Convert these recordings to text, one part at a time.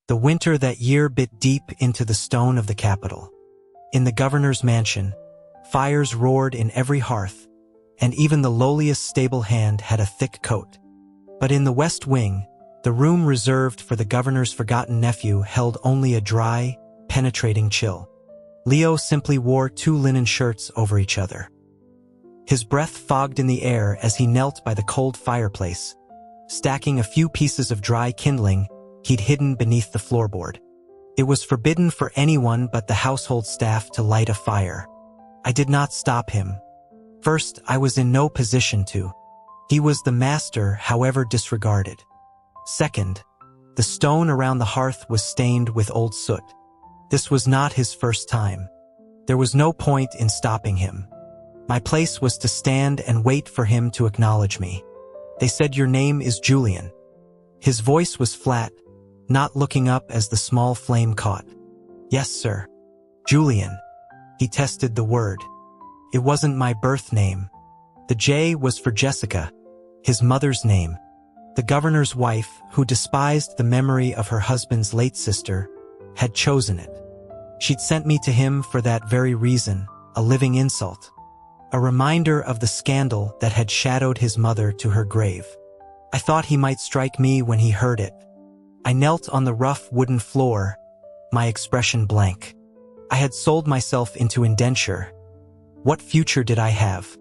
The winter that year bit deep into the stone of the capital. In the governor's mansion, fires roared in every hearth, and even the lowliest stable hand had a thick coat. But in the West Wing, the room reserved for the governor's forgotten nephew held only a dry, penetrating chill. Leo simply wore 2 linen shirts over each other. His breath fogged in the air as he knelt by the cold fireplace, stacking a few pieces of dry kindling he'd hidden beneath the floorboard. It was forbidden for anyone but the household staff to light a fire. I did not stop him. First, I was in no position to. He was the master, however disregarded. Second, the stone around the hearth was stained with old soot. This was not his first time. There was no point in stopping him. My place was to stand and wait for him to acknowledge me. They said, "Your name is Julian." His voice was flat, not looking up as the small flame caught. "Yes, sir. Julian." He tested the word. It wasn't my birth name. The J was for Jessica, his mother's name. The governor's wife, who despised the memory of her husband's late sister, had chosen it. She'd sent me to him for that very reason, a living insult. A reminder of the scandal that had shadowed his mother to her grave. I thought he might strike me when he heard it. I knelt on the rough wooden floor, my expression blank. I had sold myself into indenture. What future did I have?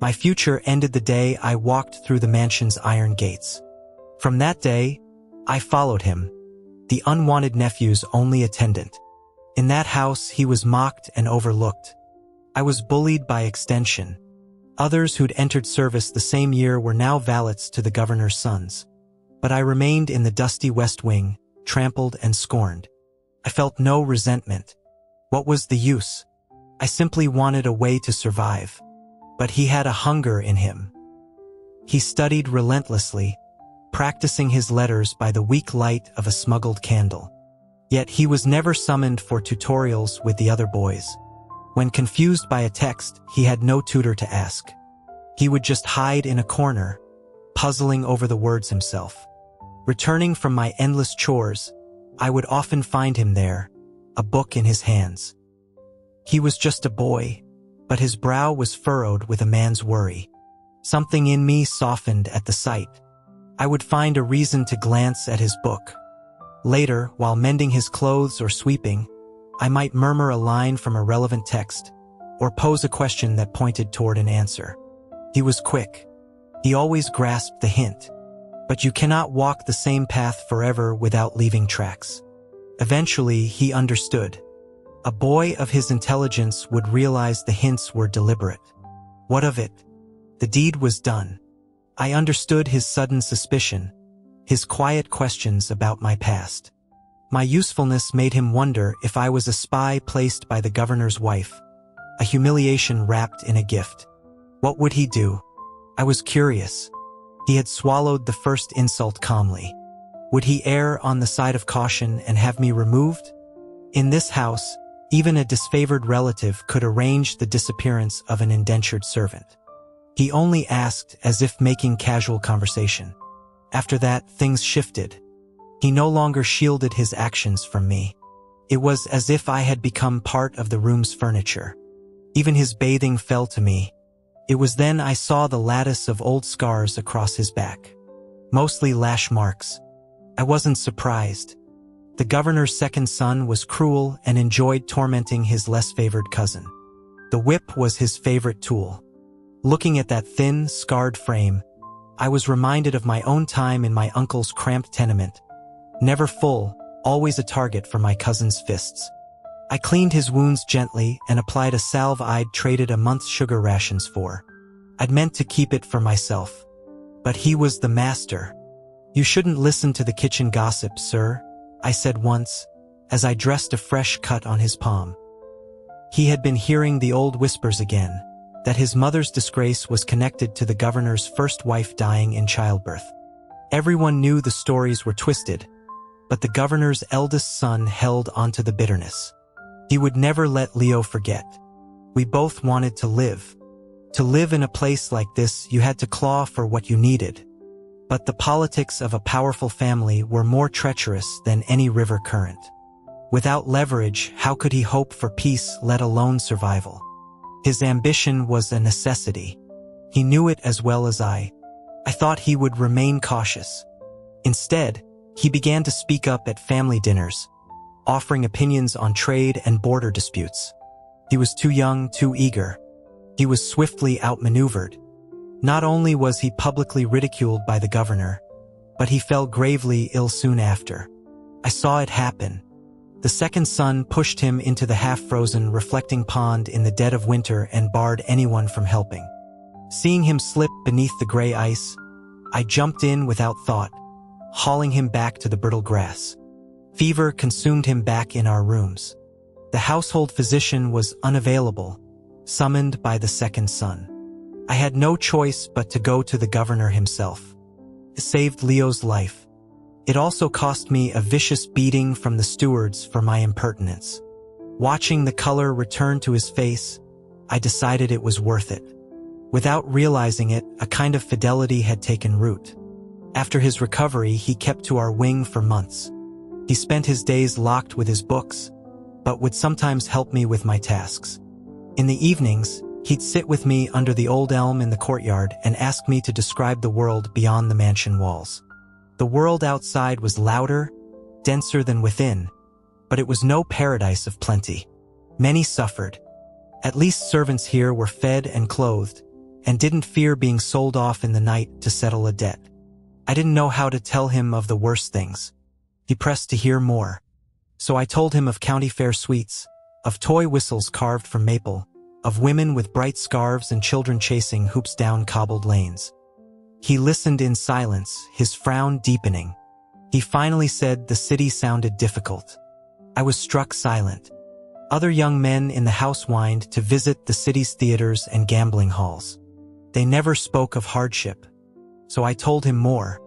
My future ended the day I walked through the mansion's iron gates. From that day, I followed him, the unwanted nephew's only attendant. In that house, he was mocked and overlooked. I was bullied by extension. Others who'd entered service the same year were now valets to the governor's sons. But I remained in the dusty West Wing, trampled and scorned. I felt no resentment. What was the use? I simply wanted a way to survive. But he had a hunger in him. He studied relentlessly, practicing his letters by the weak light of a smuggled candle. Yet he was never summoned for tutorials with the other boys. When confused by a text, he had no tutor to ask. He would just hide in a corner, puzzling over the words himself. Returning from my endless chores, I would often find him there, a book in his hands. He was just a boy, but his brow was furrowed with a man's worry. Something in me softened at the sight. I would find a reason to glance at his book. Later, while mending his clothes or sweeping, I might murmur a line from a relevant text, or pose a question that pointed toward an answer. He was quick. He always grasped the hint. But you cannot walk the same path forever without leaving tracks. Eventually, he understood. A boy of his intelligence would realize the hints were deliberate. What of it? The deed was done. I understood his sudden suspicion, his quiet questions about my past. My usefulness made him wonder if I was a spy placed by the governor's wife, a humiliation wrapped in a gift. What would he do? I was curious. He had swallowed the first insult calmly. Would he err on the side of caution and have me removed? In this house, even a disfavored relative could arrange the disappearance of an indentured servant. He only asked as if making casual conversation. After that, things shifted. He no longer shielded his actions from me. It was as if I had become part of the room's furniture. Even his bathing fell to me. It was then I saw the lattice of old scars across his back. Mostly lash marks. I wasn't surprised. The governor's second son was cruel and enjoyed tormenting his less favored cousin. The whip was his favorite tool. Looking at that thin, scarred frame, I was reminded of my own time in my uncle's cramped tenement. Never full, always a target for my cousin's fists. I cleaned his wounds gently and applied a salve I'd traded a month's sugar rations for. I'd meant to keep it for myself. But he was the master. "You shouldn't listen to the kitchen gossip, sir," I said once, as I dressed a fresh cut on his palm. He had been hearing the old whispers again, that his mother's disgrace was connected to the governor's first wife dying in childbirth. Everyone knew the stories were twisted, but the governor's eldest son held onto the bitterness. He would never let Leo forget. We both wanted to live. To live in a place like this, you had to claw for what you needed. But the politics of a powerful family were more treacherous than any river current. Without leverage, how could he hope for peace, let alone survival? His ambition was a necessity. He knew it as well as I. I thought he would remain cautious. Instead, he began to speak up at family dinners, offering opinions on trade and border disputes. He was too young, too eager. He was swiftly outmaneuvered. Not only was he publicly ridiculed by the governor, but he fell gravely ill soon after. I saw it happen. The second son pushed him into the half-frozen, reflecting pond in the dead of winter and barred anyone from helping. Seeing him slip beneath the gray ice, I jumped in without thought, hauling him back to the brittle grass. Fever consumed him back in our rooms. The household physician was unavailable, summoned by the second son. I had no choice but to go to the governor himself. It saved Leo's life. It also cost me a vicious beating from the stewards for my impertinence. Watching the color return to his face, I decided it was worth it. Without realizing it, a kind of fidelity had taken root. After his recovery, he kept to our wing for months. He spent his days locked with his books, but would sometimes help me with my tasks. In the evenings, he'd sit with me under the old elm in the courtyard and ask me to describe the world beyond the mansion walls. The world outside was louder, denser than within, but it was no paradise of plenty. Many suffered. At least servants here were fed and clothed, and didn't fear being sold off in the night to settle a debt. I didn't know how to tell him of the worst things. He pressed to hear more. So I told him of county fair sweets, of toy whistles carved from maple, of women with bright scarves and children chasing hoops down cobbled lanes. He listened in silence, his frown deepening. He finally said the city sounded difficult. I was struck silent. Other young men in the house whined to visit the city's theaters and gambling halls. They never spoke of hardship. So I told him more.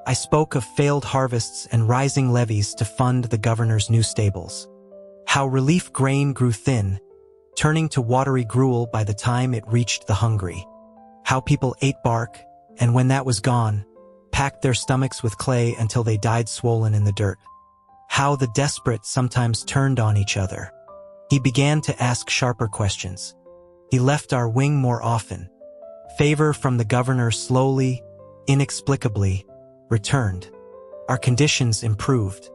I spoke of failed harvests and rising levies to fund the governor's new stables. How relief grain grew thin, turning to watery gruel by the time it reached the hungry. How people ate bark, and when that was gone, packed their stomachs with clay until they died swollen in the dirt. How the desperate sometimes turned on each other. He began to ask sharper questions. He left our wing more often. Favor from the governor slowly, inexplicably, returned. Our conditions improved.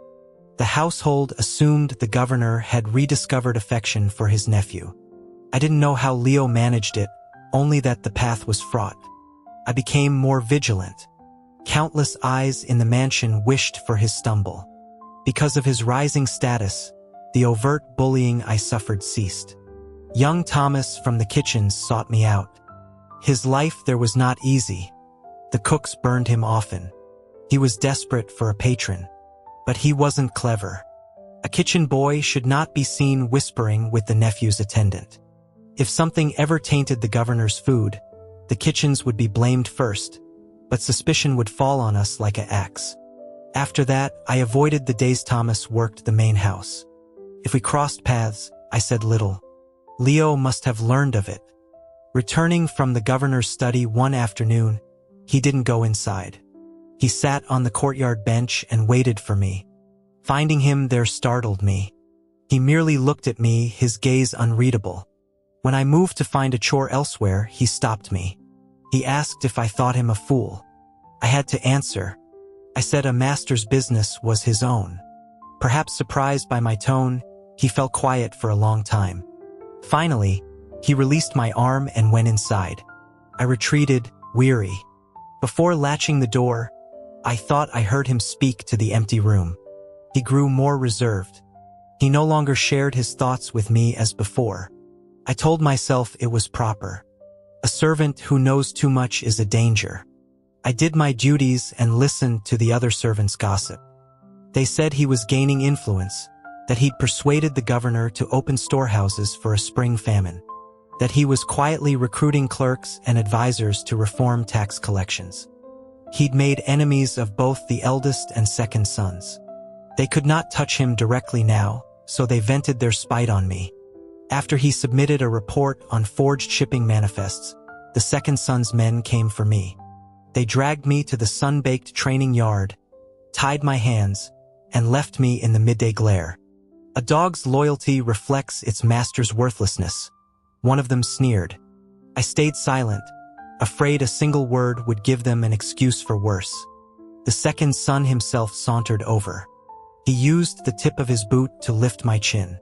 The household assumed the governor had rediscovered affection for his nephew. I didn't know how Leo managed it, only that the path was fraught. I became more vigilant. Countless eyes in the mansion wished for his stumble. Because of his rising status, the overt bullying I suffered ceased. Young Thomas from the kitchens sought me out. His life there was not easy. The cooks burned him often. He was desperate for a patron. But he wasn't clever. A kitchen boy should not be seen whispering with the nephew's attendant. If something ever tainted the governor's food, the kitchens would be blamed first, but suspicion would fall on us like an axe. After that, I avoided the days Thomas worked the main house. If we crossed paths, I said little. Leo must have learned of it. Returning from the governor's study one afternoon, he didn't go inside. He sat on the courtyard bench and waited for me. Finding him there startled me. He merely looked at me, his gaze unreadable. When I moved to find a chore elsewhere, he stopped me. He asked if I thought him a fool. I had to answer. I said a master's business was his own. Perhaps surprised by my tone, he fell quiet for a long time. Finally, he released my arm and went inside. I retreated, weary. Before latching the door, I thought I heard him speak to the empty room. He grew more reserved. He no longer shared his thoughts with me as before. I told myself it was proper. A servant who knows too much is a danger. I did my duties and listened to the other servants' gossip. They said he was gaining influence, that he'd persuaded the governor to open storehouses for a spring famine, that he was quietly recruiting clerks and advisors to reform tax collections. He'd made enemies of both the eldest and second sons. They could not touch him directly now, so they vented their spite on me. After he submitted a report on forged shipping manifests, the second son's men came for me. They dragged me to the sun-baked training yard, tied my hands, and left me in the midday glare. A dog's loyalty reflects its master's worthlessness. One of them sneered. I stayed silent, afraid a single word would give them an excuse for worse. The second son himself sauntered over. He used the tip of his boot to lift my chin.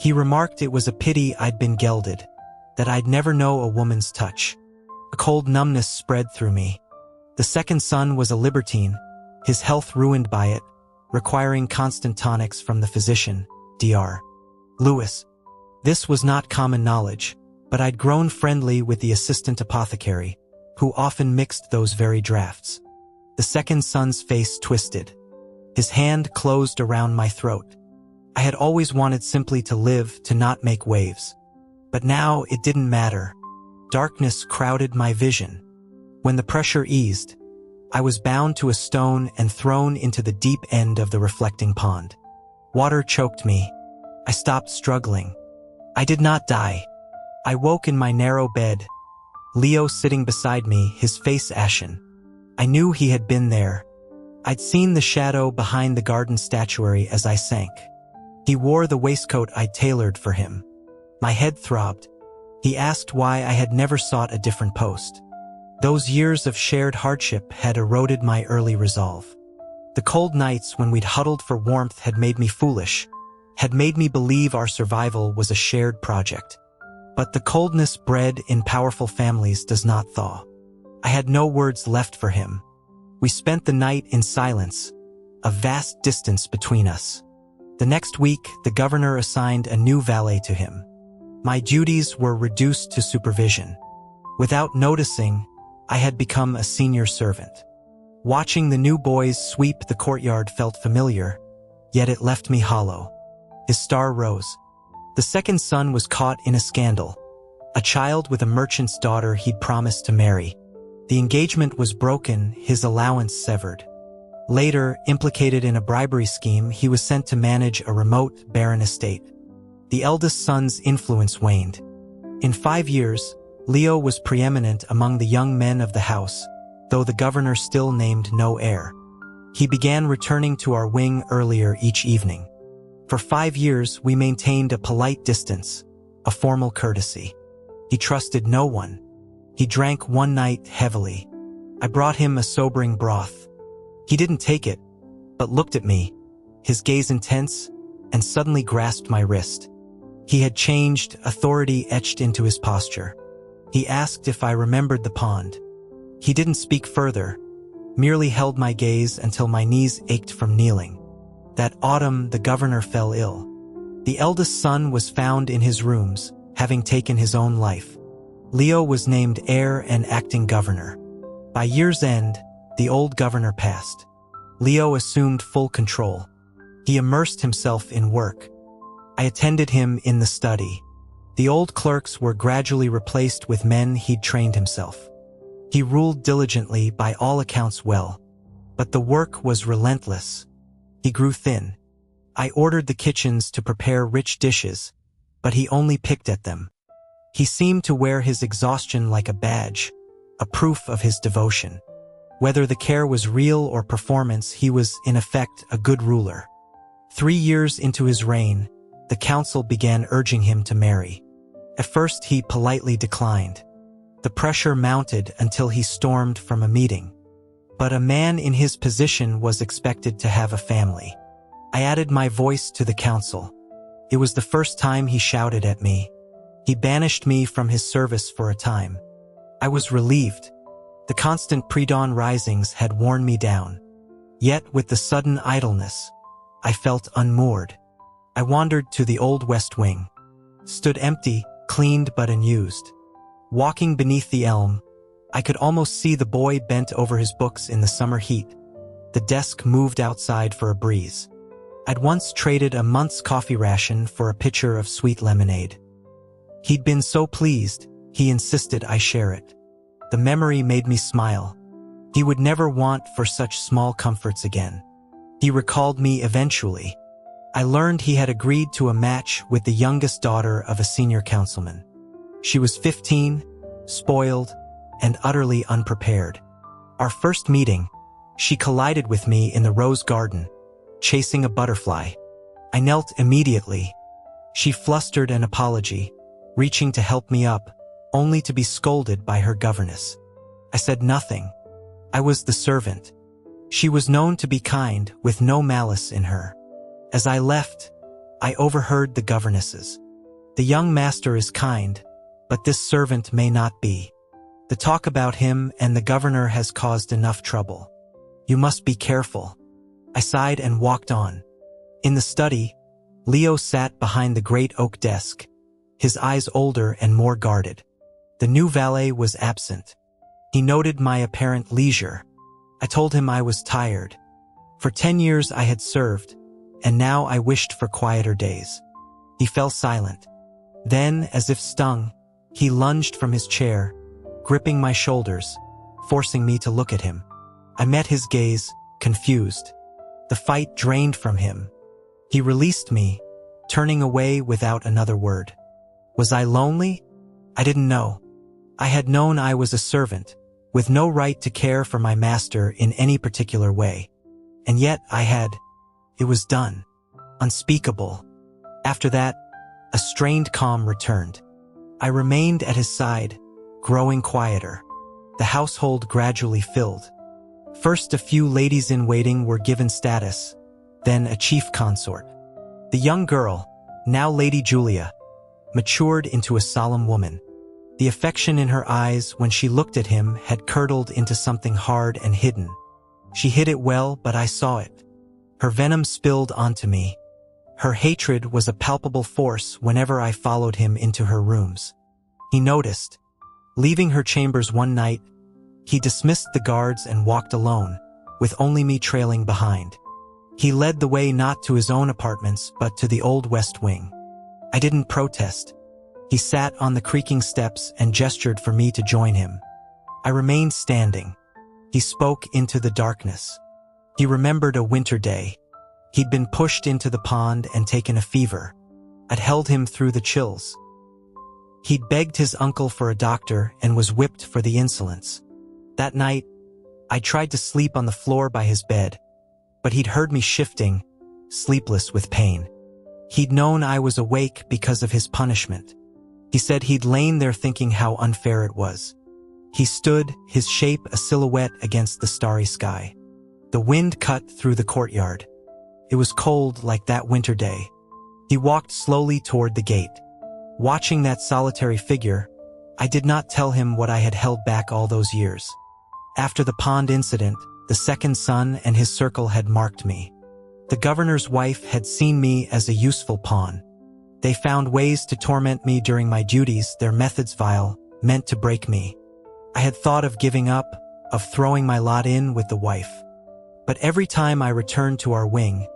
He remarked it was a pity I'd been gelded, that I'd never know a woman's touch. A cold numbness spread through me. The second son was a libertine, his health ruined by it, requiring constant tonics from the physician, Dr. Lewis. This was not common knowledge, but I'd grown friendly with the assistant apothecary, who often mixed those very drafts. The second son's face twisted. His hand closed around my throat. I had always wanted simply to live, to not make waves. But now it didn't matter. Darkness crowded my vision. When the pressure eased, I was bound to a stone and thrown into the deep end of the reflecting pond. Water choked me. I stopped struggling. I did not die. I woke in my narrow bed, Leo sitting beside me, his face ashen. I knew he had been there. I'd seen the shadow behind the garden statuary as I sank. He wore the waistcoat I tailored for him. My head throbbed. He asked why I had never sought a different post. Those years of shared hardship had eroded my early resolve. The cold nights when we'd huddled for warmth had made me foolish, had made me believe our survival was a shared project. But the coldness bred in powerful families does not thaw. I had no words left for him. We spent the night in silence, a vast distance between us. The next week, the governor assigned a new valet to him. My duties were reduced to supervision. Without noticing, I had become a senior servant. Watching the new boys sweep the courtyard felt familiar, yet it left me hollow. His star rose. The second son was caught in a scandal, a child with a merchant's daughter he'd promised to marry. The engagement was broken, his allowance severed. Later, implicated in a bribery scheme, he was sent to manage a remote, barren estate. The eldest son's influence waned. In 5 years, Leo was preeminent among the young men of the house, though the governor still named no heir. He began returning to our wing earlier each evening. For 5 years, we maintained a polite distance, a formal courtesy. He trusted no one. He drank one night heavily. I brought him a sobering broth. He didn't take it, but looked at me, his gaze intense, and suddenly grasped my wrist. He had changed, authority etched into his posture. He asked if I remembered the pond. He didn't speak further, merely held my gaze until my knees ached from kneeling. That autumn, the governor fell ill. The eldest son was found in his rooms, having taken his own life. Leo was named heir and acting governor. By year's end, the old governor passed. Leo assumed full control. He immersed himself in work. I attended him in the study. The old clerks were gradually replaced with men he'd trained himself. He ruled diligently, by all accounts well. But the work was relentless. He grew thin. I ordered the kitchens to prepare rich dishes, but he only picked at them. He seemed to wear his exhaustion like a badge, a proof of his devotion. Whether the care was real or performance, he was, in effect, a good ruler. 3 years into his reign, the council began urging him to marry. At first, he politely declined. The pressure mounted until he stormed from a meeting. But a man in his position was expected to have a family. I added my voice to the council. It was the first time he shouted at me. He banished me from his service for a time. I was relieved. The constant pre-dawn risings had worn me down. Yet, with the sudden idleness, I felt unmoored. I wandered to the old West Wing. Stood empty, cleaned but unused. Walking beneath the elm, I could almost see the boy bent over his books in the summer heat. The desk moved outside for a breeze. I'd once traded a month's coffee ration for a pitcher of sweet lemonade. He'd been so pleased, he insisted I share it. The memory made me smile. He would never want for such small comforts again. He recalled me eventually. I learned he had agreed to a match with the youngest daughter of a senior councilman. She was 15, spoiled, and utterly unprepared. Our first meeting, she collided with me in the rose garden, chasing a butterfly. I knelt immediately. She flustered an apology, reaching to help me up, only to be scolded by her governess. I said nothing. I was the servant. She was known to be kind, with no malice in her. As I left, I overheard the governesses. The young master is kind, but this servant may not be. The talk about him and the governor has caused enough trouble. You must be careful. I sighed and walked on. In the study, Leo sat behind the great oak desk, his eyes older and more guarded. The new valet was absent. He noted my apparent leisure. I told him I was tired. For 10 years I had served, and now I wished for quieter days. He fell silent. Then, as if stung, he lunged from his chair, gripping my shoulders, forcing me to look at him. I met his gaze, confused. The fight drained from him. He released me, turning away without another word. Was I lonely? I didn't know. I had known I was a servant, with no right to care for my master in any particular way. And yet it was done. Unspeakable. After that, a strained calm returned. I remained at his side, growing quieter. The household gradually filled. First, a few ladies-in-waiting were given status, then a chief consort. The young girl, now Lady Julia, matured into a solemn woman. The affection in her eyes when she looked at him had curdled into something hard and hidden. She hid it well, but I saw it. Her venom spilled onto me. Her hatred was a palpable force whenever I followed him into her rooms. He noticed. Leaving her chambers one night, he dismissed the guards and walked alone, with only me trailing behind. He led the way not to his own apartments, but to the old West Wing. I didn't protest. He sat on the creaking steps and gestured for me to join him. I remained standing. He spoke into the darkness. He remembered a winter day. He'd been pushed into the pond and taken a fever. I'd held him through the chills. He'd begged his uncle for a doctor and was whipped for the insolence. That night, I tried to sleep on the floor by his bed, but he'd heard me shifting, sleepless with pain. He'd known I was awake because of his punishment. He said he'd lain there thinking how unfair it was. He stood, his shape a silhouette against the starry sky. The wind cut through the courtyard. It was cold like that winter day. He walked slowly toward the gate. Watching that solitary figure, I did not tell him what I had held back all those years. After the pond incident, the second son and his circle had marked me. The governor's wife had seen me as a useful pawn. They found ways to torment me during my duties, their methods vile, meant to break me. I had thought of giving up, of throwing my lot in with the wife. But every time I returned to our wing,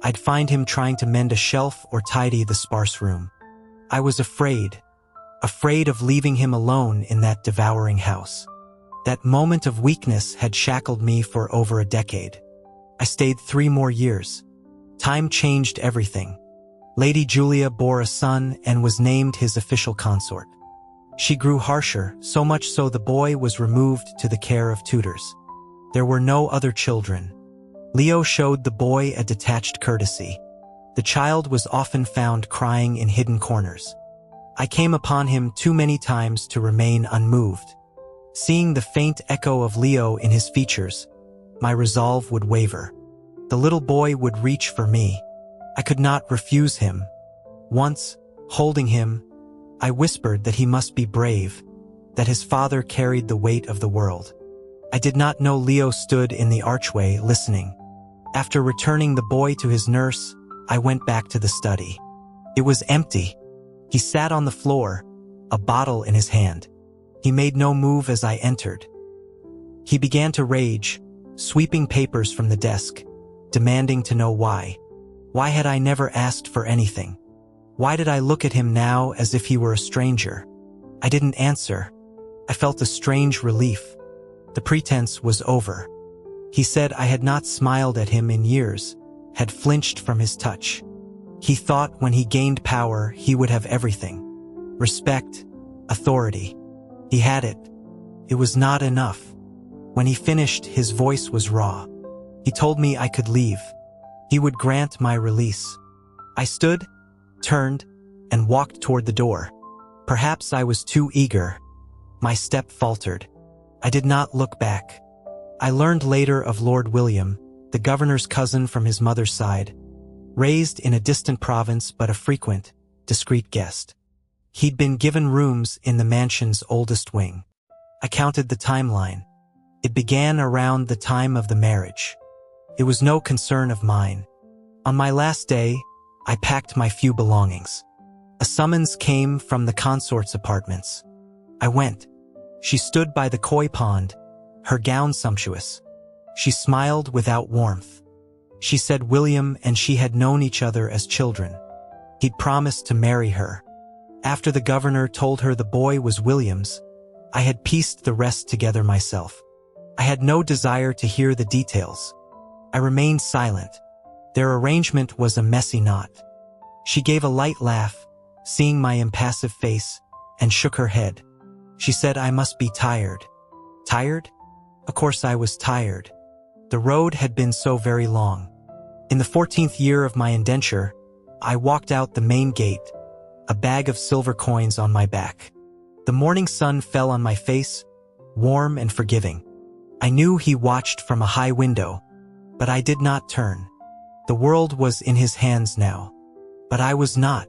I'd find him trying to mend a shelf or tidy the sparse room. I was afraid of leaving him alone in that devouring house. That moment of weakness had shackled me for over a decade. I stayed 3 more years. Time changed everything. Lady Julia bore a son and was named his official consort. She grew harsher, so much so the boy was removed to the care of tutors. There were no other children. Leo showed the boy a detached courtesy. The child was often found crying in hidden corners. I came upon him too many times to remain unmoved. Seeing the faint echo of Leo in his features, my resolve would waver. The little boy would reach for me. I could not refuse him. Once, holding him, I whispered that he must be brave, that his father carried the weight of the world. I did not know Leo stood in the archway listening. After returning the boy to his nurse, I went back to the study. It was empty. He sat on the floor, a bottle in his hand. He made no move as I entered. He began to rage, sweeping papers from the desk, demanding to know why. Why had I never asked for anything? Why did I look at him now as if he were a stranger? I didn't answer. I felt a strange relief. The pretense was over. He said I had not smiled at him in years, had flinched from his touch. He thought when he gained power, he would have everything. Respect, authority. He had it. It was not enough. When he finished, his voice was raw. He told me I could leave. He would grant my release. I stood, turned, and walked toward the door. Perhaps I was too eager. My step faltered. I did not look back. I learned later of Lord William, the governor's cousin from his mother's side, raised in a distant province but a frequent, discreet guest. He'd been given rooms in the mansion's oldest wing. I counted the timeline. It began around the time of the marriage. It was no concern of mine. On my last day, I packed my few belongings. A summons came from the consort's apartments. I went. She stood by the koi pond, her gown sumptuous. She smiled without warmth. She said William and she had known each other as children. He'd promised to marry her. After the governor told her the boy was William's, I had pieced the rest together myself. I had no desire to hear the details. I remained silent. Their arrangement was a messy knot. She gave a light laugh, seeing my impassive face, and shook her head. She said I must be tired. Tired? Of course I was tired. The road had been so very long. In the 14th year of my indenture, I walked out the main gate, a bag of silver coins on my back. The morning sun fell on my face, warm and forgiving. I knew he watched from a high window, but I did not turn. The world was in his hands now. But I was not.